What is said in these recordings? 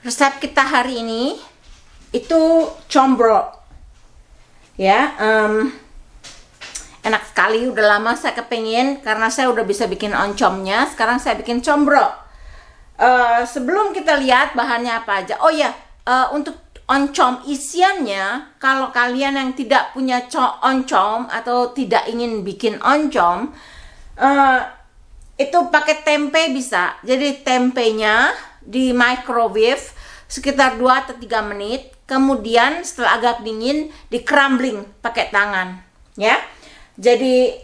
Resep kita hari ini itu combro, ya. Enak sekali. Udah lama saya kepingin karena saya udah bisa bikin oncomnya. Sekarang saya bikin combro. Sebelum kita lihat bahannya apa aja. Oh ya, untuk oncom isiannya, kalau kalian yang tidak punya oncom atau tidak ingin bikin oncom, itu pakai tempe bisa. Jadi tempenya di microwave sekitar 2 atau 3 menit. Kemudian setelah agak dingin di crumbling pakai tangan, ya. Jadi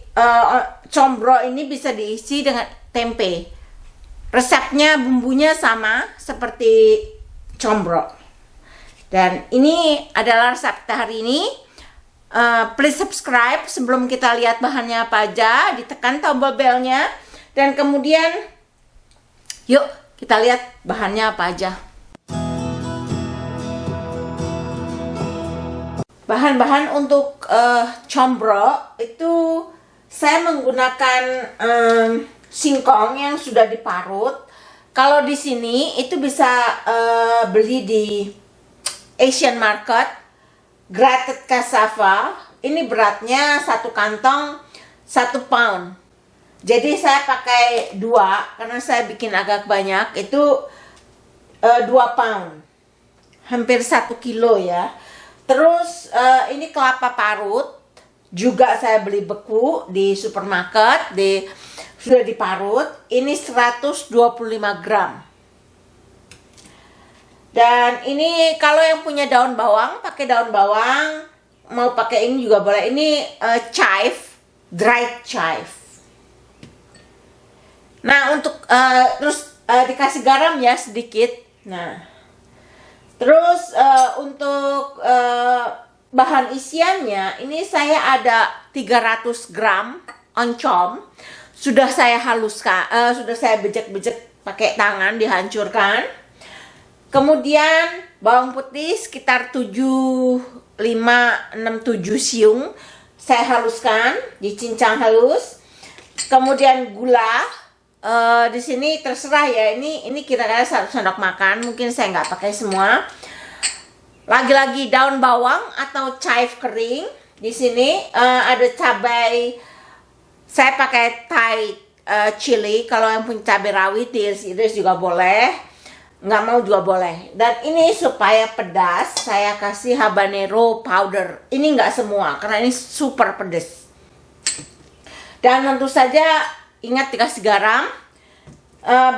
combro ini bisa diisi dengan tempe. Resepnya bumbunya sama seperti combro. Dan ini adalah resep kita hari ini. Please subscribe sebelum kita lihat bahannya apa aja. Ditekan tombol belnya. Dan kemudian yuk kita lihat bahannya apa aja. Bahan-bahan untuk combro itu saya menggunakan singkong yang sudah diparut. Kalau di sini itu bisa beli di Asian market, grated cassava. Ini beratnya 1 kantong 1 pound. Jadi saya pakai 2 karena saya bikin agak banyak. Itu 2 pound, hampir 1 kilo ya. Terus ini kelapa parut, juga saya beli beku di supermarket, sudah diparut. Ini 125 gram. Dan ini kalau yang punya daun bawang, pakai daun bawang. Mau pakai ini juga boleh. Ini chive, dried chive. Nah, untuk terus dikasih garam ya sedikit. Nah, terus untuk bahan isiannya ini saya ada 300 gram oncom. Sudah saya haluskan, sudah saya bejek-bejek pakai tangan, dihancurkan. Kemudian bawang putih sekitar 7 siung saya haluskan, dicincang halus. Kemudian gula. Di sini terserah ya, ini kira-kira 1 sendok makan, mungkin saya nggak pakai semua. Lagi-lagi daun bawang atau chive kering. Di sini ada cabai, saya pakai Thai chili. Kalau yang punya cabai rawit diiris juga boleh, nggak mau juga boleh. Dan ini supaya pedas saya kasih habanero powder. Ini nggak semua karena ini super pedas. Dan tentu saja ingat dikasih garam.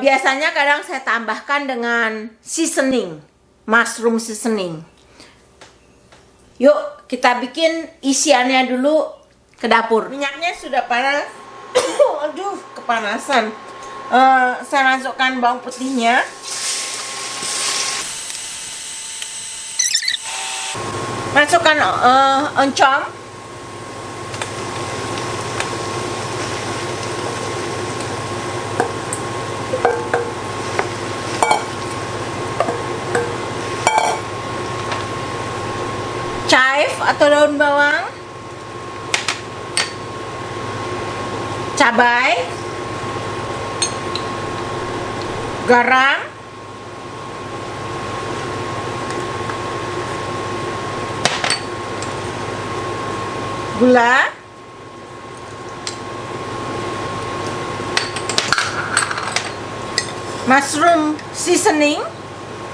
Biasanya kadang saya tambahkan dengan seasoning, mushroom seasoning. Yuk kita bikin isiannya dulu ke dapur. Minyaknya sudah panas. Aduh, kepanasan. Saya masukkan bawang putihnya. Masukkan oncom. Chive atau daun bawang, cabai, garam, gula, mushroom seasoning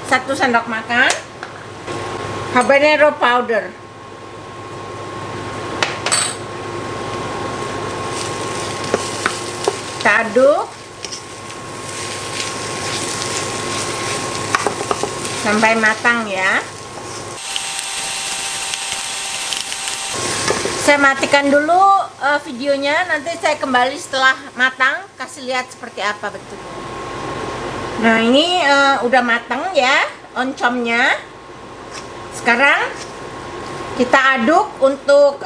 1 sendok makan, habanero powder. Kita aduk sampai matang ya. Saya matikan dulu videonya, nanti saya kembali setelah matang, kasih lihat seperti apa betul. Nah, ini udah matang ya oncomnya. Sekarang kita aduk untuk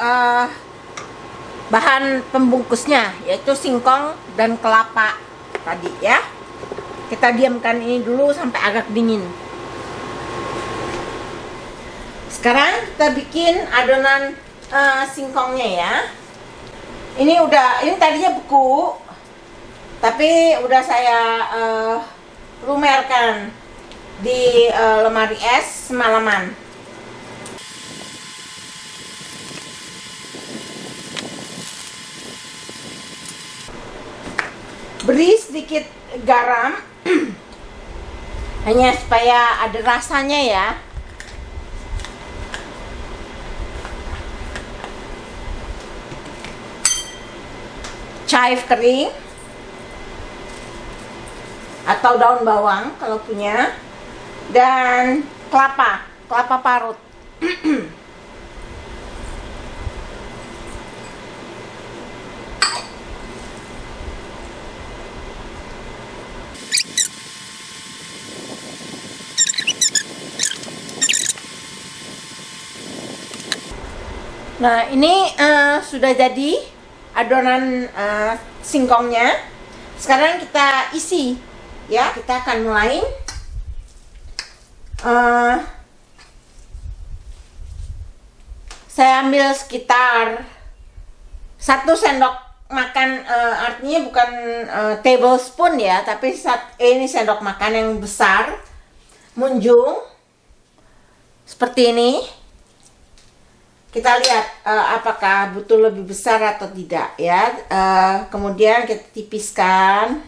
bahan pembungkusnya, yaitu singkong dan kelapa tadi ya. Kita diamkan ini dulu sampai agak dingin. Sekarang kita bikin adonan singkongnya ya. Ini tadinya beku, tapi udah saya lumerkan di lemari es semalaman. Beri sedikit garam hanya supaya ada rasanya ya. Chive kering atau daun bawang kalau punya, dan kelapa parut. Nah, ini sudah jadi adonan singkongnya. Sekarang kita isi ya. Kita akan mulai. Saya ambil sekitar 1 sendok makan, artinya bukan tablespoon ya, tapi ini sendok makan yang besar, munjung seperti ini. Kita lihat apakah butuh lebih besar atau tidak ya. Kemudian kita tipiskan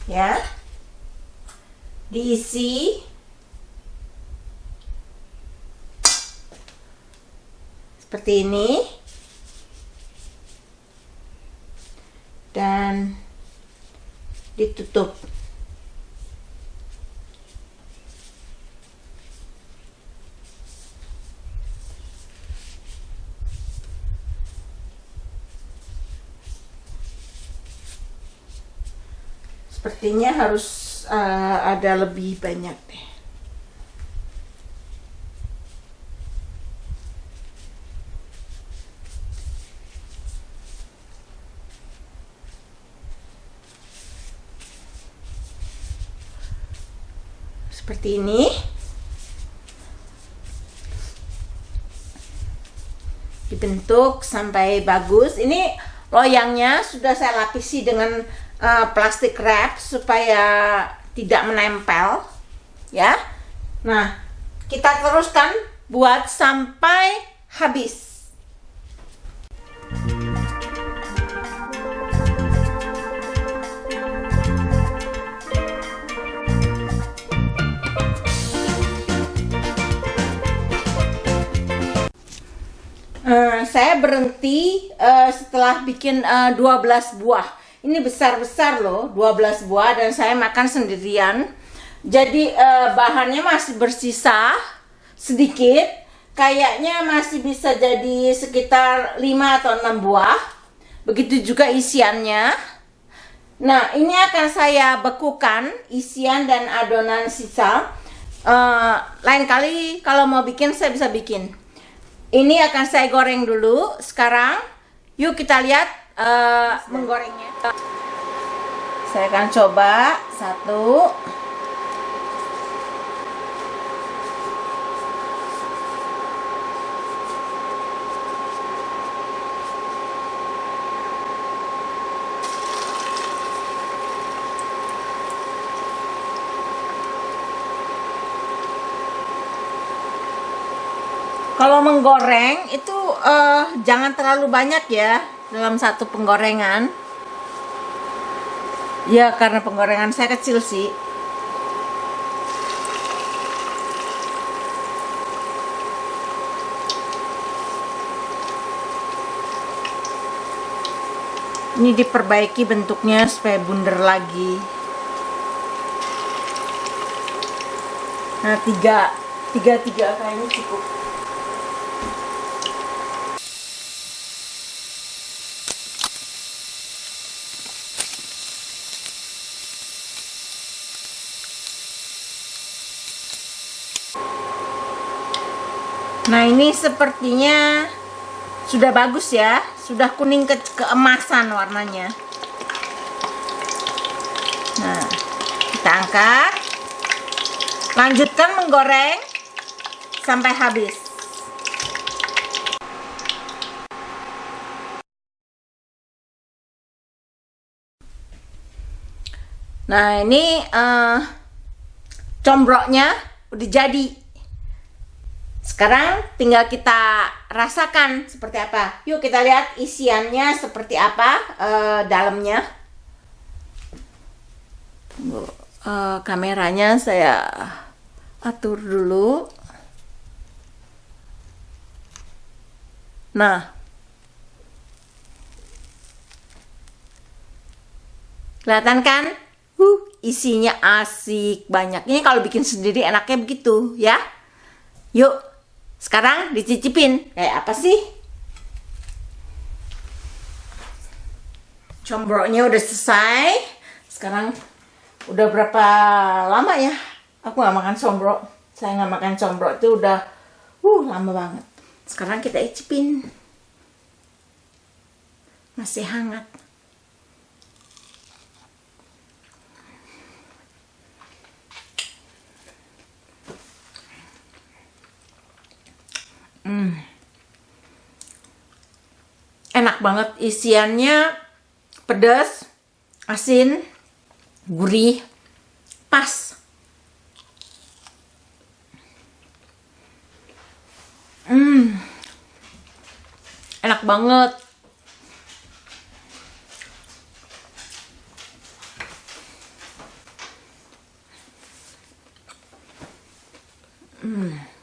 ya, diisi seperti ini dan ditutup. Sepertinya harus ada lebih banyak deh. Seperti ini. Dibentuk sampai bagus. Ini loyangnya sudah saya lapisi dengan plastik wrap supaya tidak menempel ya. Nah, kita teruskan buat sampai habis. Saya berhenti setelah bikin 12 buah. Ini besar-besar loh, 12 buah, dan saya makan sendirian. Jadi bahannya masih bersisa sedikit. Kayaknya masih bisa jadi sekitar 5 atau 6 buah. Begitu juga isiannya. Nah, ini akan saya bekukan isian dan adonan sisa. Lain kali kalau mau bikin saya bisa bikin. Ini akan saya goreng dulu. Sekarang yuk kita lihat menggorengnya. Saya akan coba satu. Kalau menggoreng itu jangan terlalu banyak ya dalam satu penggorengan. Ya, karena penggorengan saya kecil sih. Ini diperbaiki bentuknya supaya bundar lagi. Nah, tiga kayaknya cukup. Nah, ini sepertinya sudah bagus ya, sudah kuning keemasan warnanya. Nah, kita angkat, lanjutkan menggoreng sampai habis. Nah, ini combroknya udah jadi. Sekarang tinggal kita rasakan seperti apa. Yuk kita lihat isiannya seperti apa dalamnya. Kameranya saya atur dulu. Nah, kelihatan kan? Isinya asik banyak. Ini kalau bikin sendiri enaknya begitu ya. Yuk, sekarang dicicipin. Kayak apa sih? Combroknya udah selesai. Sekarang udah berapa lama ya? Aku nggak makan combrok. Saya nggak makan combrok itu udah lama banget. Sekarang kita icipin. Masih hangat. Enak banget, isiannya pedas, asin, gurih, pas. Enak banget.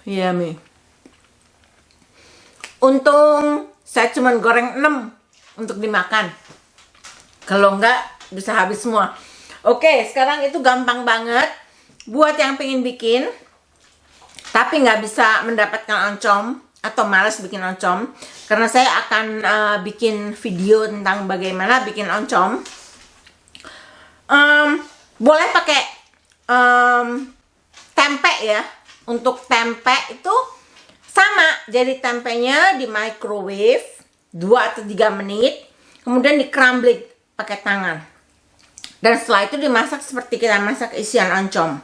Yummy. Untung saya cuma goreng 6 untuk dimakan. Kalau enggak bisa habis semua. Oke, sekarang itu gampang banget buat yang pengen bikin tapi nggak bisa mendapatkan oncom atau malas bikin oncom, karena saya akan bikin video tentang bagaimana bikin oncom. Boleh pakai tempe ya. Untuk tempe itu sama, jadi tempenya di microwave 2 atau 3 menit, kemudian di crumbling pakai tangan. Dan setelah itu dimasak seperti kita masak isian oncom.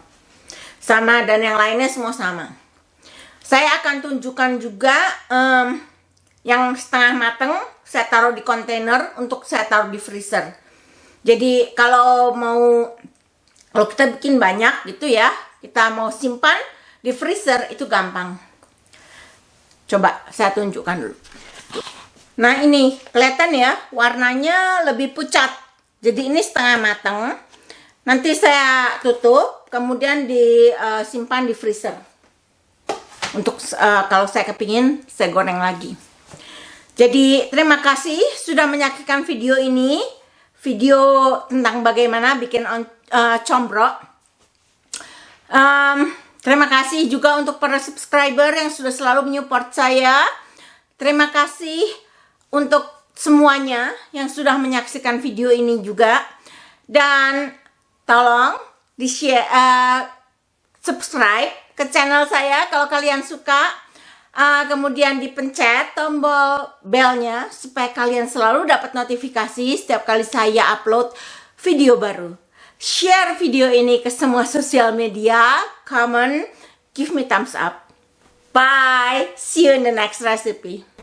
Sama, dan yang lainnya semua sama. Saya akan tunjukkan juga yang setengah mateng saya taruh di kontainer untuk saya taruh di freezer. Jadi kalau kita bikin banyak gitu ya, kita mau simpan di freezer itu gampang. Coba saya tunjukkan dulu. Nah, ini kelihatan ya, warnanya lebih pucat. Jadi ini setengah matang. Nanti saya tutup, kemudian disimpan di freezer. Untuk kalau saya kepingin, saya goreng lagi. Jadi terima kasih sudah menyaksikan video ini. Video tentang bagaimana bikin combrok. Terima kasih juga untuk para subscriber yang sudah selalu menyupport saya. Terima kasih untuk semuanya yang sudah menyaksikan video ini juga. Dan tolong di-share, subscribe ke channel saya kalau kalian suka. Kemudian dipencet tombol belnya supaya kalian selalu dapat notifikasi setiap kali saya upload video baru. Share video ini ke semua sosial media, comment, give me thumbs up. Bye, see you in the next recipe.